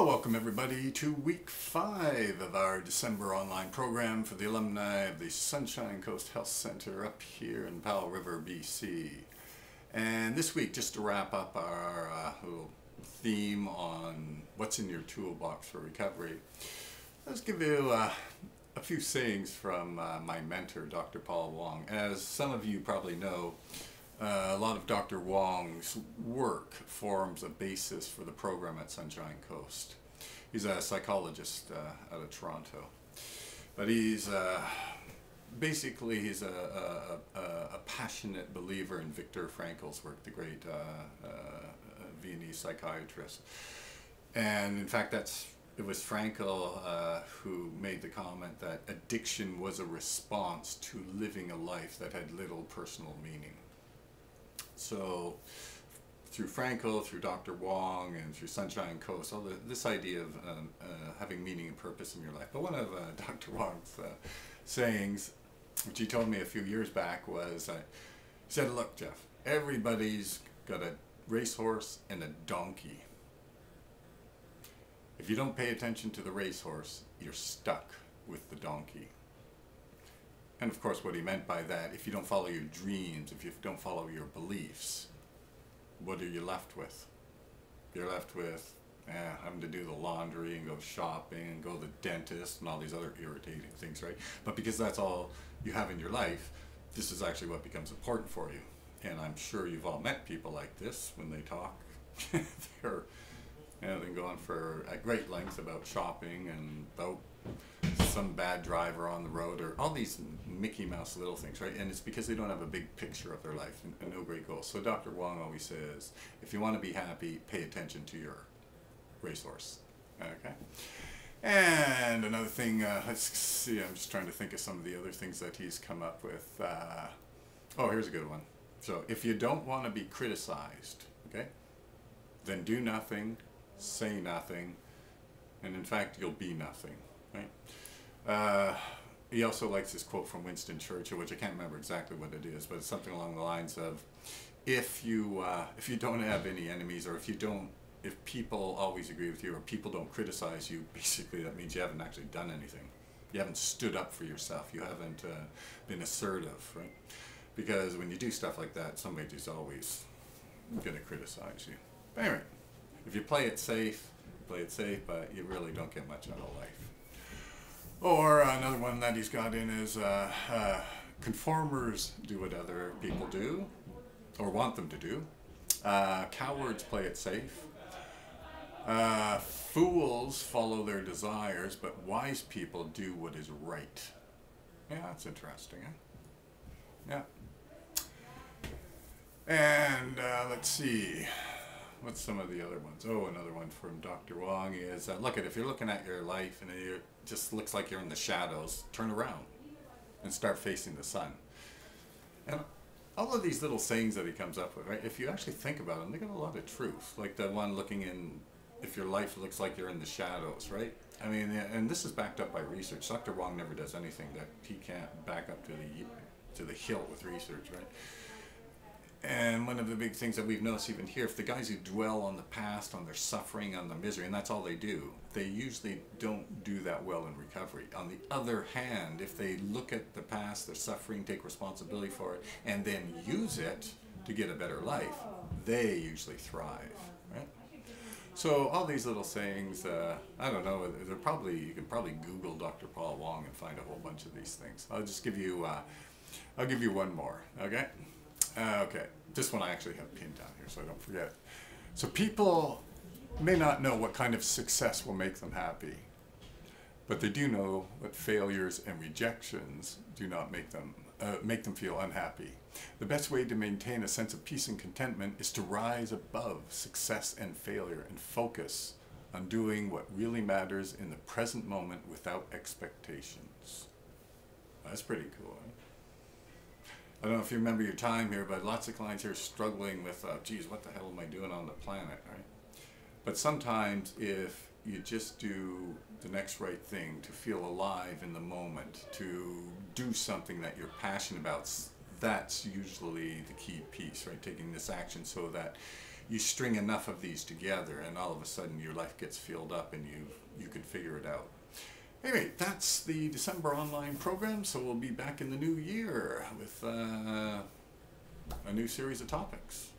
Well, welcome everybody to week 5 of our December online program for the alumni of the Sunshine Coast Health Center up here in Powell River, BC. And this week, just to wrap up our little theme on what's in your toolbox for recovery, let's give you a few sayings from my mentor, Dr. Paul Wong. As some of you probably know, a lot of Dr. Wong's work forms a basis for the program at Sunshine Coast. He's a psychologist out of Toronto, but he's basically he's a passionate believer in Viktor Frankl's work, the great Viennese psychiatrist. And in fact, it was Frankl who made the comment that addiction was a response to living a life that had little personal meaning. So through Frankl, through Dr. Wong, and through Sunshine Coast, this idea of having meaning and purpose in your life. But one of Dr. Wong's sayings, which he told me a few years back, was, he said, "Look, Geoff, everybody's got a racehorse and a donkey. If you don't pay attention to the racehorse, you're stuck with the donkey." And of course, what he meant by that, if you don't follow your dreams, if you don't follow your beliefs, what are you left with? You're left with having to do the laundry and go shopping and go to the dentist and all these other irritating things, right? But because that's all you have in your life, this is actually what becomes important for you. And I'm sure you've all met people like this when they talk. They're going for at great length about shopping and about some bad driver on the road, or all these Mickey Mouse little things, right? And it's because they don't have a big picture of their life and no great goals. So Dr. Wong always says, if you want to be happy, pay attention to your racehorse. Okay. And another thing, let's see, I'm just trying to think of some of the other things that he's come up with. Oh, here's a good one. So if you don't want to be criticized, okay, then do nothing, say nothing, and in fact, you'll be nothing. Right? He also likes this quote from Winston Churchill, which I can't remember exactly what it is, but it's something along the lines of, if you don't have any enemies, or if people always agree with you, or people don't criticize you, basically that means you haven't actually done anything. You haven't stood up for yourself. You haven't been assertive, right? Because when you do stuff like that, somebody's always going to criticize you. But anyway, if you play it safe, but you really don't get much out of life. Or another one that he's got in is conformers do what other people do, or want them to do. Cowards play it safe. Fools follow their desires, but wise people do what is right. Yeah, that's interesting, eh? Yeah. And let's see. What's some of the other ones? Oh, another one from Dr. Wong is, look, if you're looking at your life and it just looks like you're in the shadows, turn around and start facing the sun. And all of these little sayings that he comes up with, right, if you actually think about them, they got a lot of truth. Like the one looking in, if your life looks like you're in the shadows, right? I mean, and this is backed up by research. Dr. Wong never does anything that he can't back up to the hilt with research, right? And one of the big things that we've noticed even here, if the guys who dwell on the past, on their suffering, on the misery, and that's all they do, they usually don't do that well in recovery. On the other hand, if they look at the past, their suffering, take responsibility for it, and then use it to get a better life, they usually thrive, right? So all these little sayings, I don't know, you can probably Google Dr. Paul Wong and find a whole bunch of these things. I'll just give you, I'll give you one more, okay? Okay, this one I actually have pinned down here so I don't forget it. So people may not know what kind of success will make them happy, but they do know that failures and rejections do not make them feel unhappy. The best way to maintain a sense of peace and contentment is to rise above success and failure and focus on doing what really matters in the present moment without expectations. That's pretty cool, huh? I don't know if you remember your time here, but lots of clients here are struggling with, geez, what the hell am I doing on the planet, right? But sometimes if you just do the next right thing, to feel alive in the moment, to do something that you're passionate about, that's usually the key piece, right? Taking this action so that you string enough of these together, and all of a sudden your life gets filled up, and you can figure it out. Anyway, that's the December online program, so we'll be back in the new year with a new series of topics.